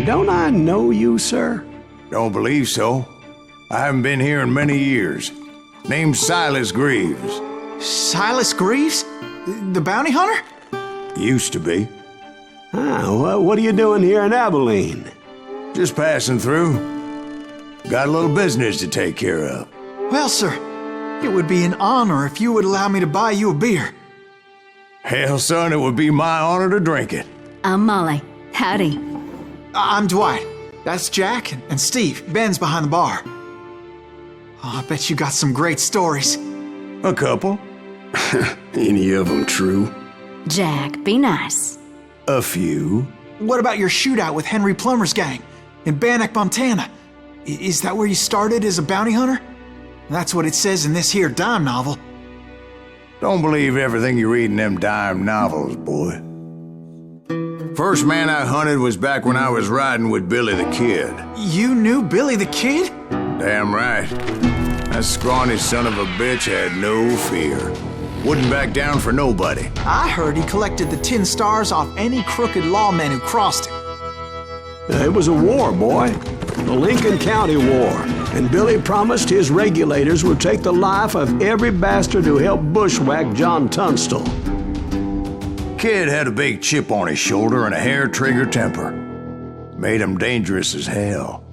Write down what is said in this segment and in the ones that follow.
Don't I know you, sir? Don't believe so. I haven't been here in many years. Name's Sайласа Гривза. Sайлasa Gривза? The bounty hunter? Used to be. Well, what are you doing here in Abilene? Just passing through. Got a little business to take care of. Well, sir, it would be an honor if you would allow me to buy you a beer. Hell, son, it would be my honor to drink it. I'm Molly. Howdy. I'm Dwight. That's Jack and Steve. Ben's behind the bar. Oh, I bet you got some great stories. A couple. Any of them true? Jack, be nice. A few. What about your shootout with Henry Plummer's gang in Bannock, Montana? Is that where you started as a bounty hunter? That's what it says in this here dime novel. Don't believe everything you read in them dime novels, boy. First man I hunted was back when I was riding with Billy the Kid. You knew Billy the Kid? Damn right. That scrawny son of a bitch had no fear. Wouldn't back down for nobody. I heard he collected the 10 stars off any crooked lawmen who crossed him. It was a war, boy. The Lincoln County War. And Billy promised his regulators would take the life of every bastard who helped bushwhack John Tunstall. Kid had a big chip on his shoulder and a hair-trigger temper. Made him dangerous as hell.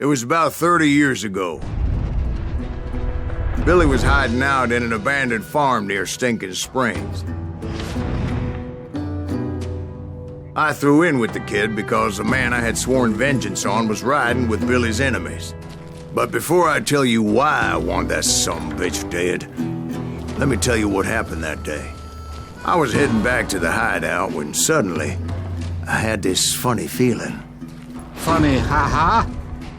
It was about 30 years ago. Billy was hiding out in an abandoned farm near Stinking Springs. I threw in with the kid because the man I had sworn vengeance on was riding with Billy's enemies. But before I tell you why I want that sumbitch dead, let me tell you what happened that day. I was heading back to the hideout when suddenly I had this funny feeling. Funny, ha-ha?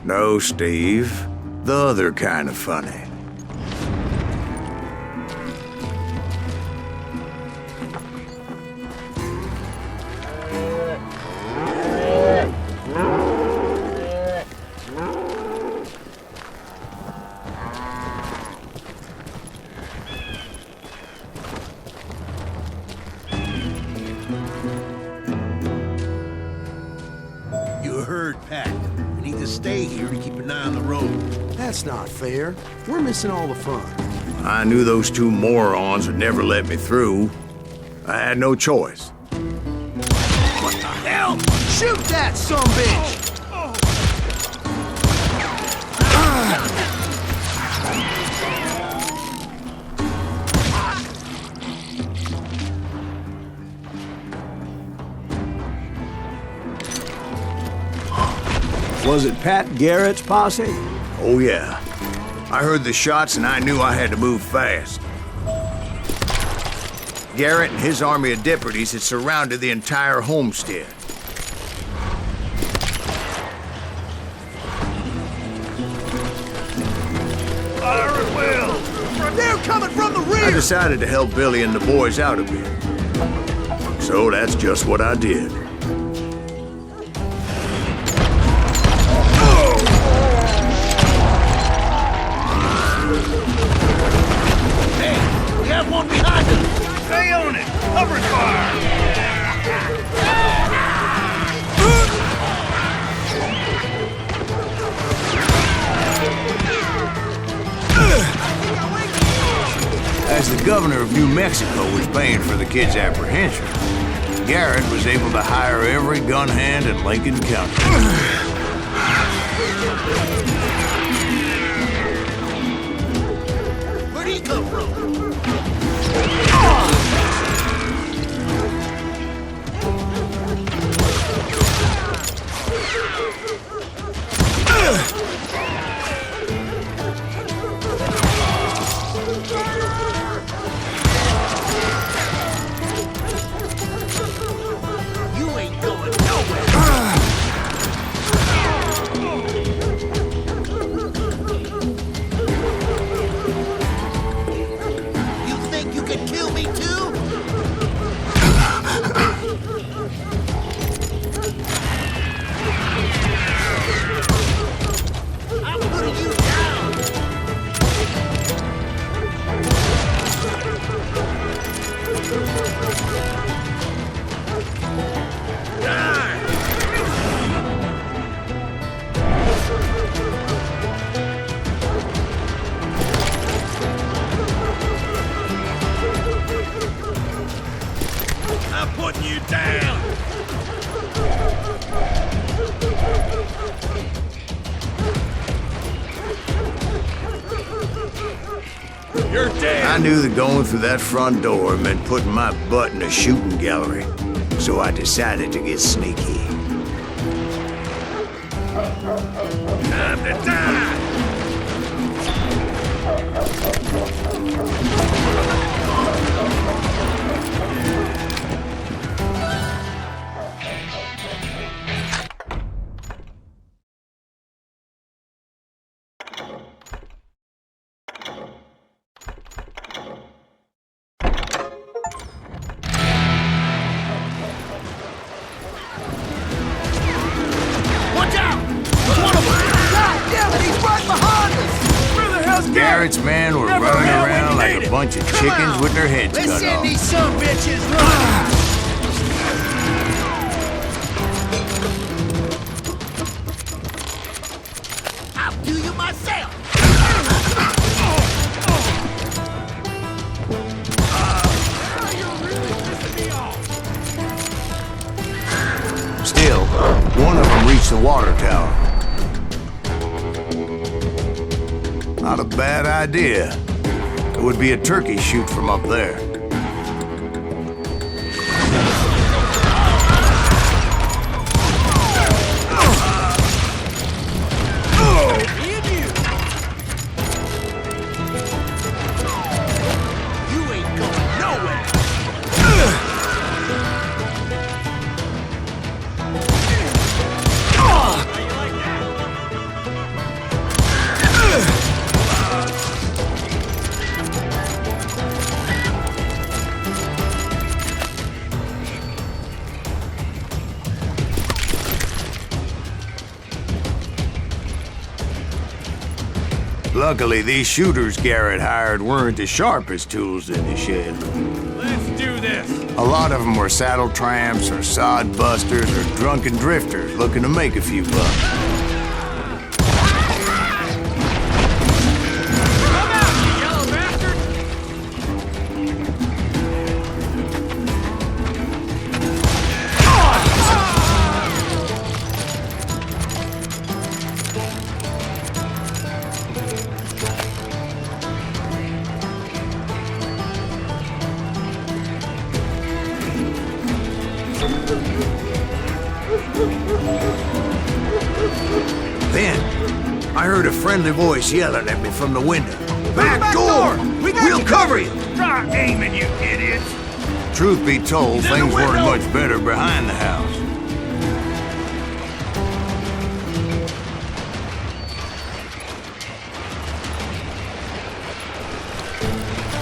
No, Steve. The other kind of funny. You heard, Pat. We need to stay here and keep an eye on the road. That's not fair. We're missing all the fun. I knew those two morons would never let me through. I had no choice. What the hell? Shoot that sumbitch! Was it Pat Garrett's posse? Oh, yeah. I heard the shots and I knew I had to move fast. Garrett and his army of deputies had surrounded the entire homestead. Fire at will! They're coming from the rear! I decided to help Billy and the boys out a bit. So that's just what I did. We have one behind us! Stay on it! Cover fire! As the governor of New Mexico was paying for the kid's apprehension, Garrett was able to hire every gun hand in Lincoln County. Where'd he come from? You ain't going nowhere! You're dead! I knew that going through that front door meant putting my butt in a shooting gallery, so I decided to get sneaky. Time to die! Garrett's men were running around like a bunch of chickens with their heads cut off. Let's send these some bitches running! I'll do you myself! Still, one of them reached the water tower. Not a bad idea. It would be a turkey shoot from up there. You ain't going nowhere! Luckily, these shooters Garrett hired weren't the sharpest tools in the shed. Let's do this! A lot of them were saddle tramps or sod busters or drunken drifters looking to make a few bucks. Come out, you yellow bastard! Then, I heard a friendly voice yelling at me from the window. Back door! We'll cover you! Stop aiming, you idiots! Truth be told, He's in things the weren't window. much better behind the house.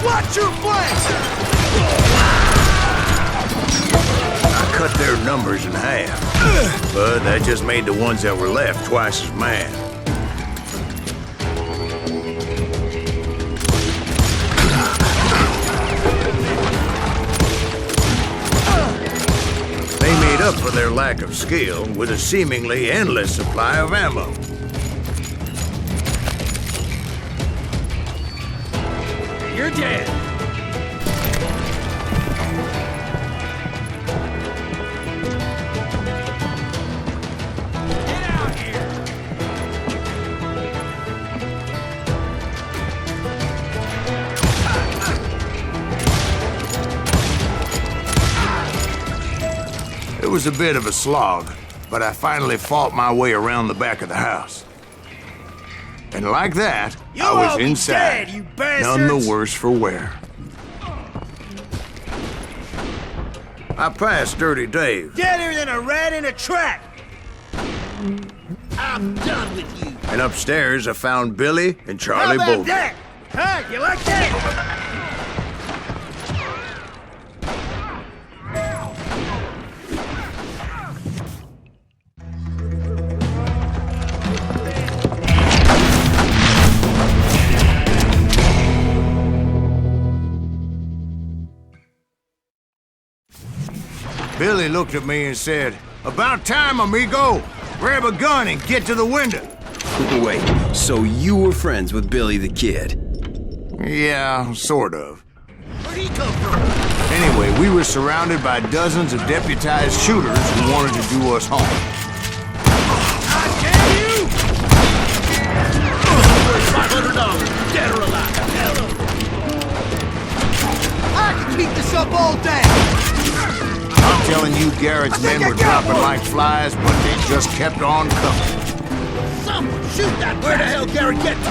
Watch your flanks! I cut their numbers in half, but that just made the ones that were left twice as mad. They made up for their lack of skill with a seemingly endless supply of ammo. You're dead! Get out here! It was a bit of a slog, but I finally fought my way around the back of the house. And like that, You I all was be inside, dead, you bastards! none the worse for wear. I passed Dirty Dave, Deader than a rat in a trap! I'm done with you! and upstairs I found Billy and Charlie How about Bolton. that? Huh? You like that? Billy looked at me and said, "About time, amigo! Grab a gun and get to the window." Wait, so you were friends with Billy the Kid? Yeah, sort of. Where'd he come from? Anyway, we were surrounded by dozens of deputized shooters who wanted to do us harm. I dare you! $500, dead or alive. Hell no. keep this up all day! I'm telling you, Garrett's men were dropping like flies, but they just kept on coming. Someone shoot that! Where the hell Garrett get to?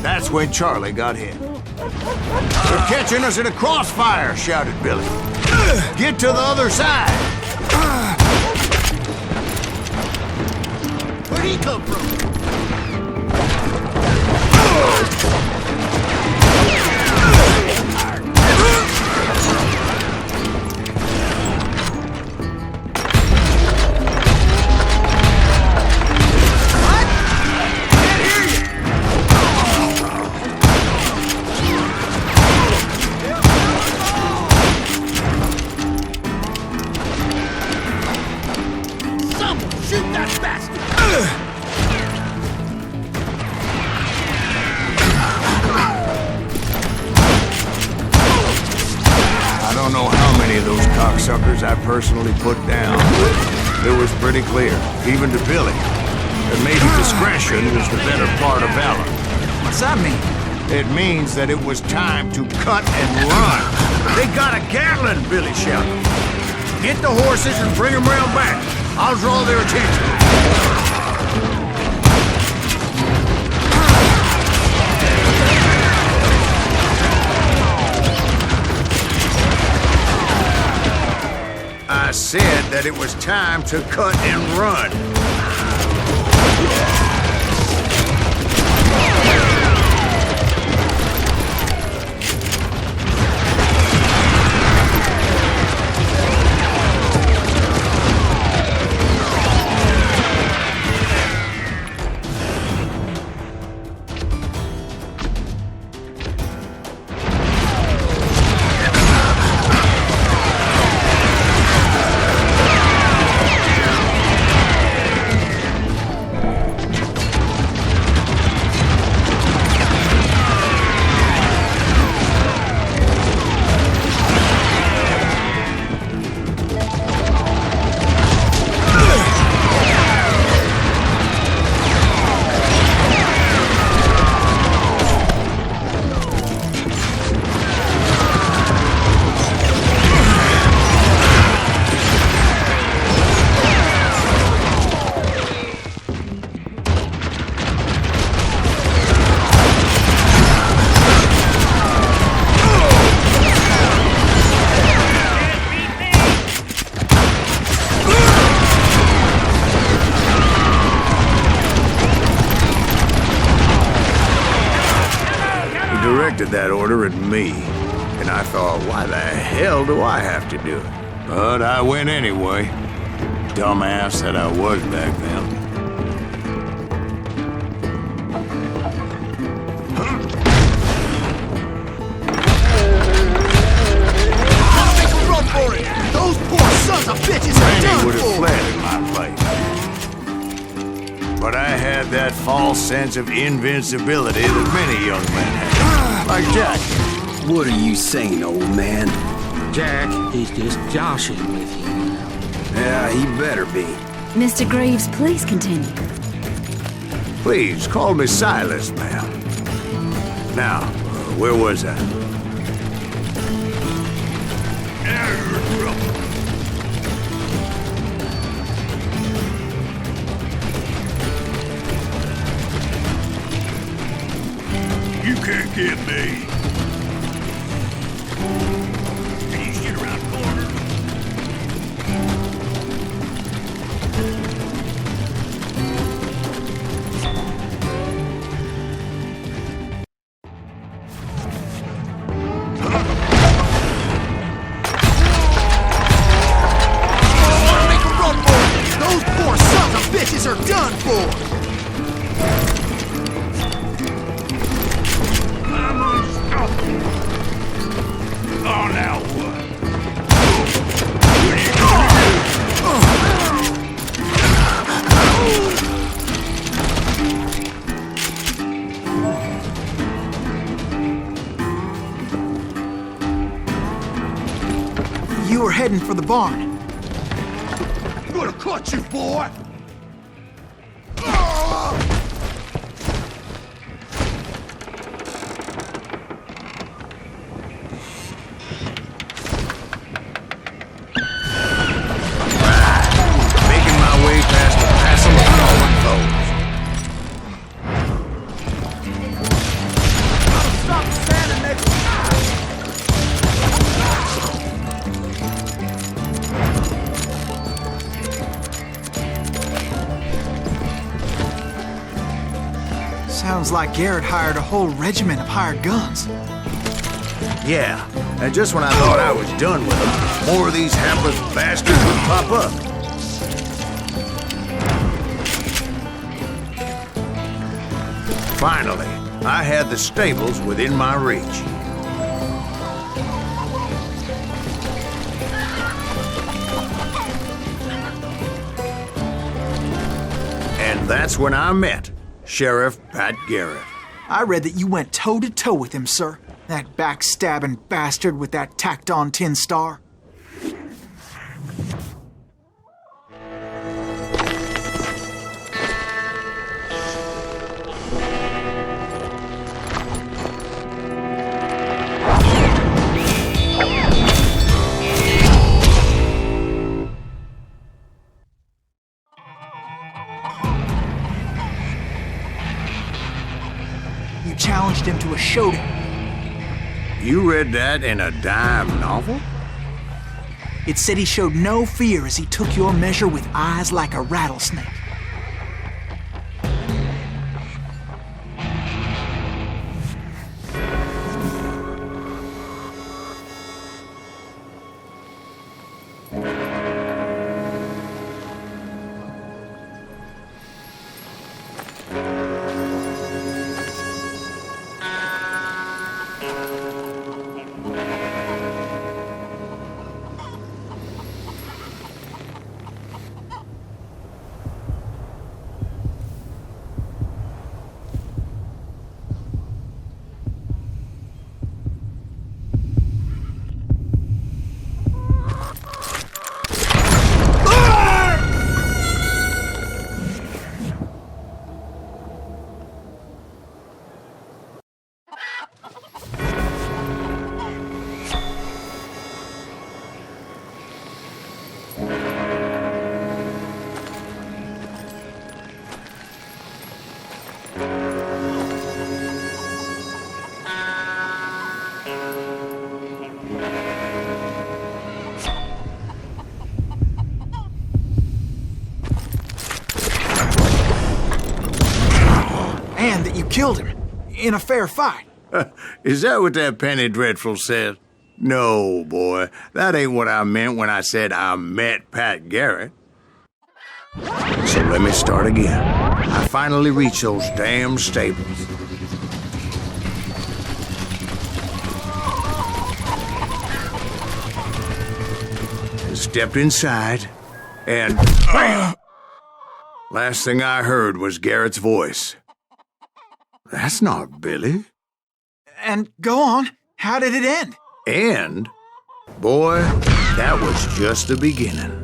That's when Charlie got hit. They're catching us in a crossfire, shouted Billy. Get to the other side! Where'd he come from? Suckers I personally put down. It was pretty clear, even to Billy, that maybe discretion was the better part of valor. What's that mean? It means that it was time to cut and run. They got a Gatling, Billy shouted. Get the horses and bring them round back. I'll draw their attention. I said that it was time to cut and run. Directed that order at me, and I thought, why the hell do I have to do it? But I went anyway. Dumbass that I was back then. I'll make a run for it! Those poor sons of bitches are Randy done would have for! fled in my place. But I had that false sense of invincibility that many young men have. Like Jack. What are you saying, old man? Jack, he's just joshing with you. Yeah, he better be. Mr. Greaves, please continue. Please, call me Silas, ma'am. Now, where was I? Now you're in trouble. You can't get me. Can you shoot around corners? Make a run for it! Those poor sons of bitches are done for! I'm unstoppable. Oh, heading for the barn. I'm gonna cut you, boy! Making my way past the passing fallen foes. Stop standing next to Sounds like Garrett hired a whole regiment of hired guns. Yeah, and just when I thought I was done with them, more of these hapless bastards would pop up. Finally, I had the stables within my reach. And that's when I met Sheriff Pat Garrett. I read that you went toe-to-toe with him, sir. That backstabbing bastard with that tacked-on tin star. You challenged him to a showdown. You read that in a dime novel? It said he showed no fear as he took your measure with eyes like a rattlesnake. And that you killed him in a fair fight. Is that what that penny dreadful said? No, boy. That ain't what I meant when I said I met Pat Garrett. So let me start again. I finally reached those damn stables. Stepped inside, and last thing I heard was Garrett's voice. That's not Billy. And go on, how did it end? And, boy, that was just the beginning.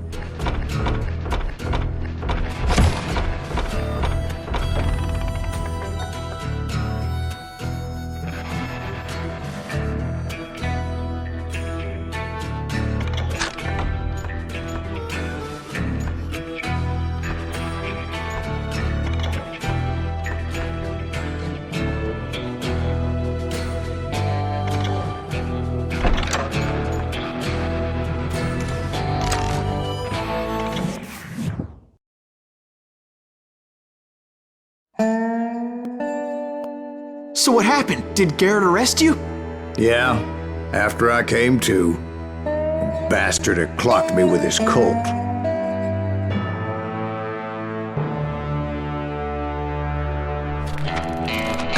So what happened? Did Garrett arrest you? Yeah, after I came to, the bastard had clocked me with his Colt.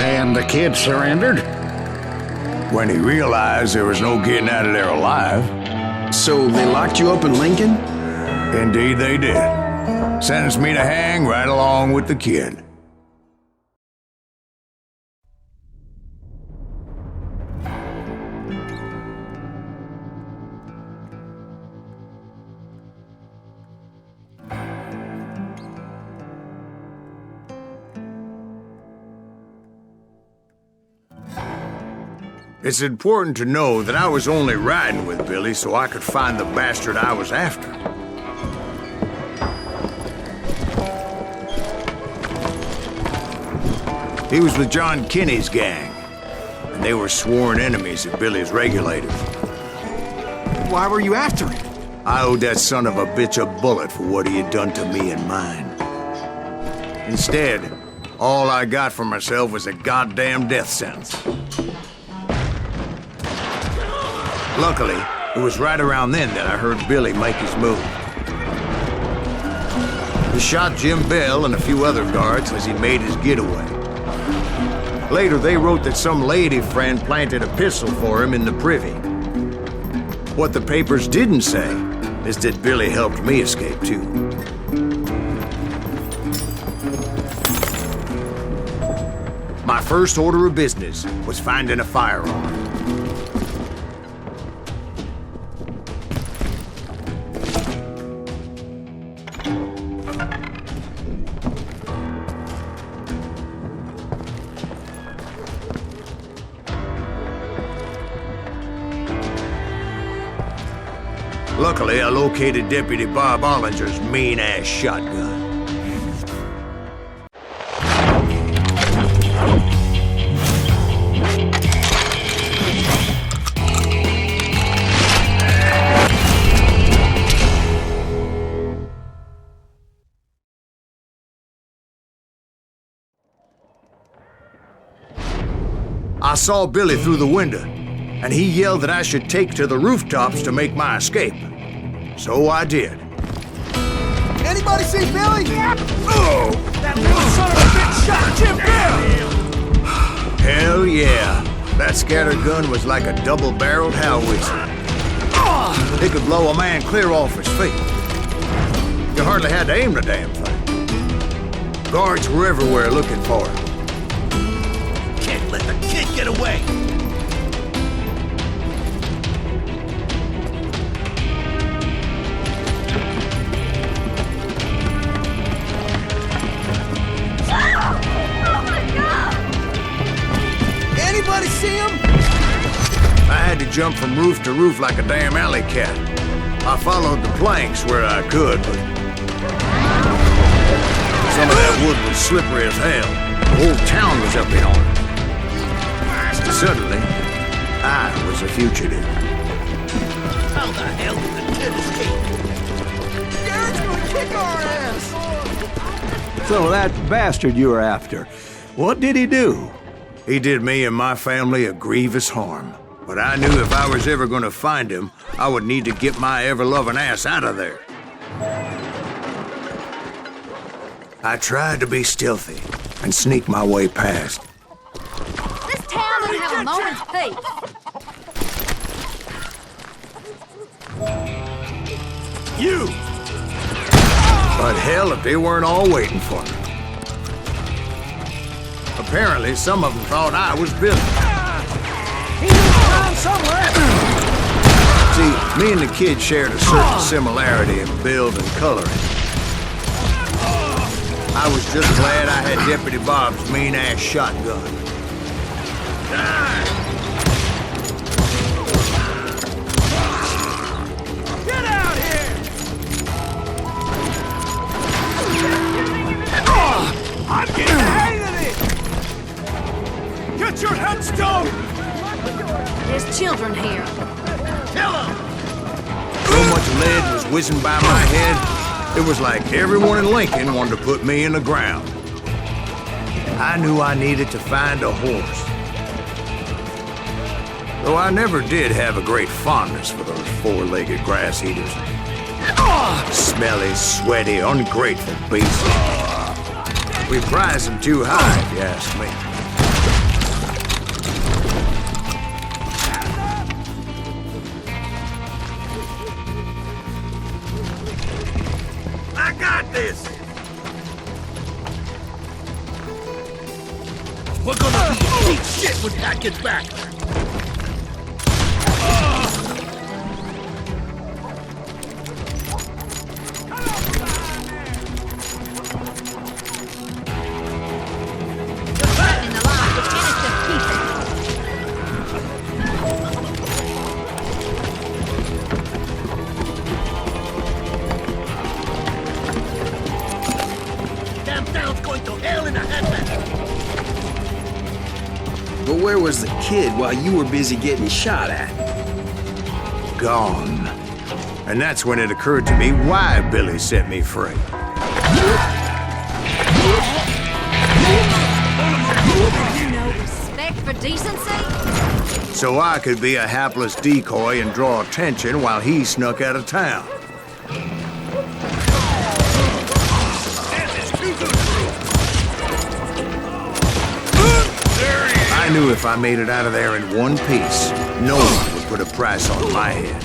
And the kid surrendered? When he realized there was no getting out of there alive. So they locked you up in Lincoln? Indeed they did. Sentenced me to hang right along with the kid. It's important to know that I was only riding with Billy so I could find the bastard I was after. He was with John Kinney's gang, and they were sworn enemies of Billy's regulators. Why were you after him? I owed that son of a bitch a bullet for what he had done to me and mine. Instead, all I got for myself was a goddamn death sentence. Luckily, it was right around then that I heard Billy make his move. He shot Jim Bell and a few other guards as he made his getaway. Later, they wrote that some lady friend planted a pistol for him in the privy. What the papers didn't say is that Billy helped me escape, too. My first order of business was finding a firearm. Luckily, I located Deputy Bob Ollinger's mean-ass shotgun. I saw Billy through the window, and he yelled that I should take to the rooftops to make my escape. So I did. Anybody see Billy? Oh! That little son of a bitch shot Jim Bell! Hell yeah. That scattergun was like a double-barreled howitzer. It could blow a man clear off his feet. You hardly had to aim the damn thing. Guards were everywhere looking for him. Can't let the kid get away! Anybody see him? I had to jump from roof to roof like a damn alley cat. I followed the planks where I could, but some of that wood was slippery as hell. The whole town was up in arms. Suddenly, I was a fugitive. How the hell did the kid escape? Garrett's gonna kick our ass! So that bastard you were after, what did he do? He did me and my family a grievous harm. But I knew if I was ever gonna find him, I would need to get my ever-loving ass out of there. I tried to be stealthy and sneak my way past. This town doesn't have a moment's peace. You! But hell, if they weren't all waiting for me. Apparently, some of them thought I was Billy. He's around somewhere! See, me and the kid shared a certain similarity in build and coloring. I was just glad I had Deputy Bob's mean-ass shotgun. Get out here! I'm getting the hang of it! Get your headstone! There's children here. Kill him! So much lead was whizzing by my head, it was like everyone in Lincoln wanted to put me in the ground. I knew I needed to find a horse. Though I never did have a great fondness for those four-legged grass eaters. Smelly, sweaty, ungrateful beasts. We prize them too high, if you ask me. I got this! We're gonna be deep shit when Pat gets back! But where was the kid while you were busy getting shot at? Gone. And that's when it occurred to me why Billy set me free. No respect for decency? So I could be a hapless decoy and draw attention while he snuck out of town. I knew if I made it out of there in one piece, no one would put a price on my head.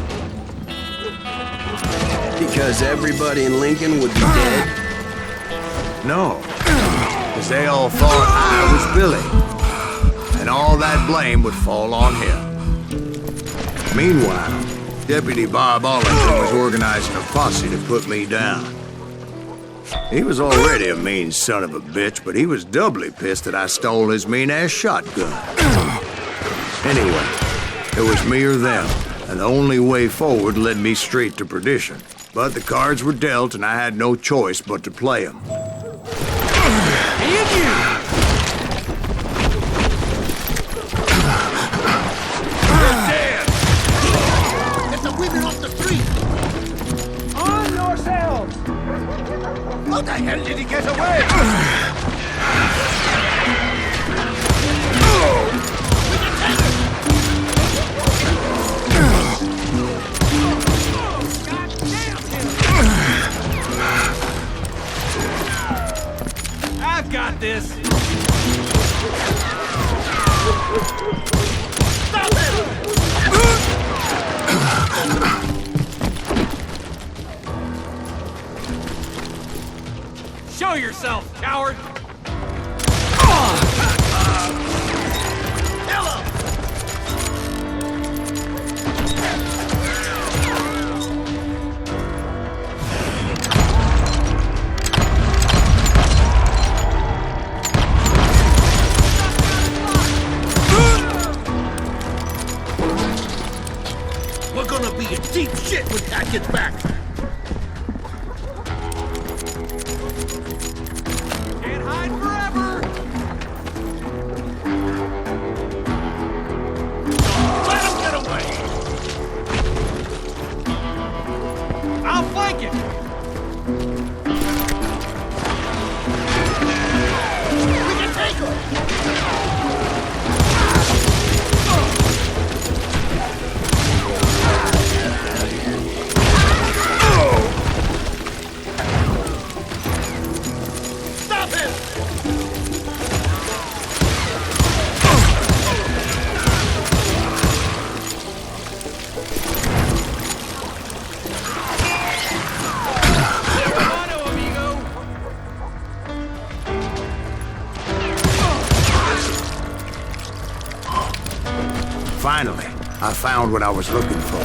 Because everybody in Lincoln would be dead? No, because they all thought I was Billy, and all that blame would fall on him. Meanwhile, Deputy Bob Ollinger was organizing a posse to put me down. He was already a mean son of a bitch, but he was doubly pissed that I stole his mean-ass shotgun. Anyway, it was me or them, and the only way forward led me straight to perdition. But the cards were dealt, and I had no choice but to play them. Get the women off the street! On yourselves! How the hell did he get away? I've got this. Stop him! Show yourself, coward. We're gonna be in deep shit when Pat gets back. Can't hide forever. Let him get away! I'll flank it. We can take him! Stop him! Auto, amigo. Finally, I found what I was looking for.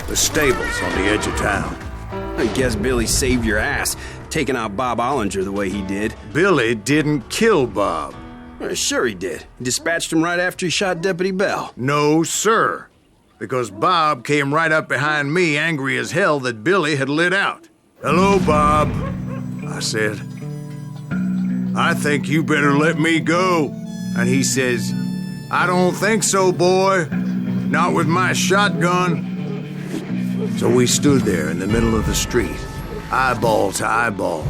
The stables on the edge of town. I guess Billy saved your ass, taking out Bob Ollinger the way he did. Billy didn't kill Bob. Sure he did. He dispatched him right after he shot Deputy Bell. No, sir. Because Bob came right up behind me, angry as hell that Billy had lit out. "Hello, Bob," I said. "I think you better let me go." And he says, "I don't think so, boy. Not with my shotgun." So we stood there in the middle of the street, eyeball to eyeball.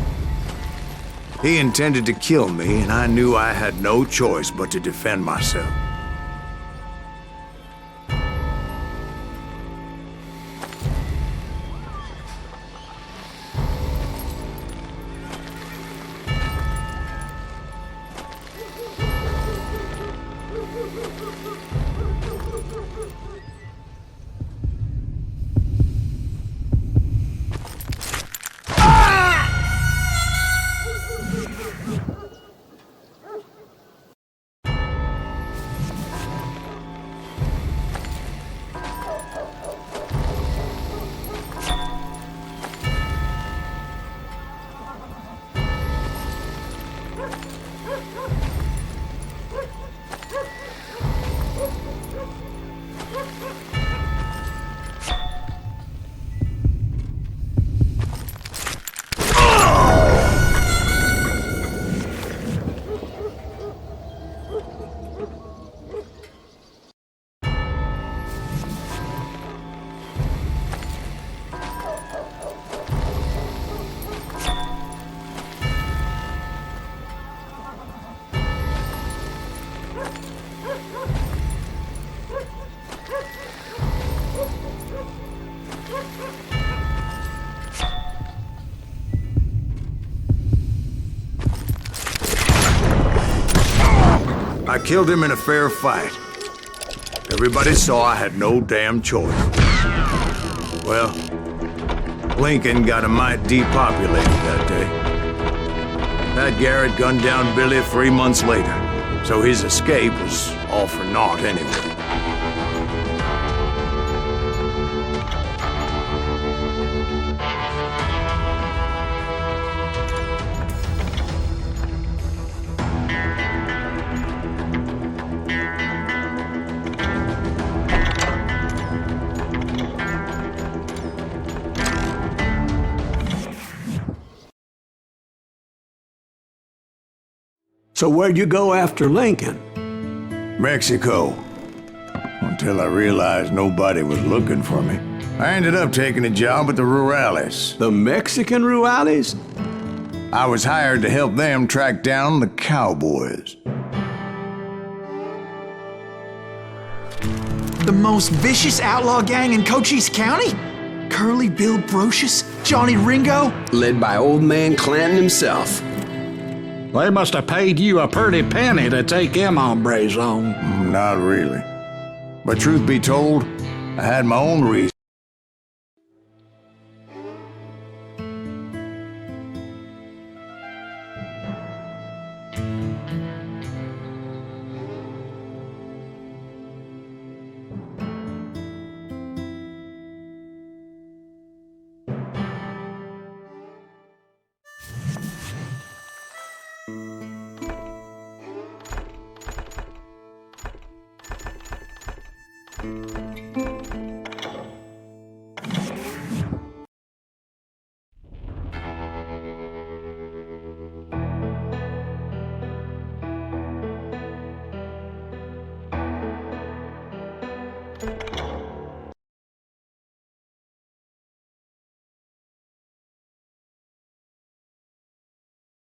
He intended to kill me, and I knew I had no choice but to defend myself. I killed him in a fair fight. Everybody saw I had no damn choice. Well, Lincoln got a mite depopulated that day. Pat Garrett gunned down Billy 3 months later, so his escape was all for naught anyway. So where'd you go after Lincoln? Mexico. Until I realized nobody was looking for me. I ended up taking a job at the Rurales. The Mexican Rurales? I was hired to help them track down the cowboys. The most vicious outlaw gang in Cochise County? Curly Bill Brocious? Johnny Ringo? Led by old man Clanton himself. They must have paid you a pretty penny to take them hombres on. Not really. But truth be told, I had my own reasons.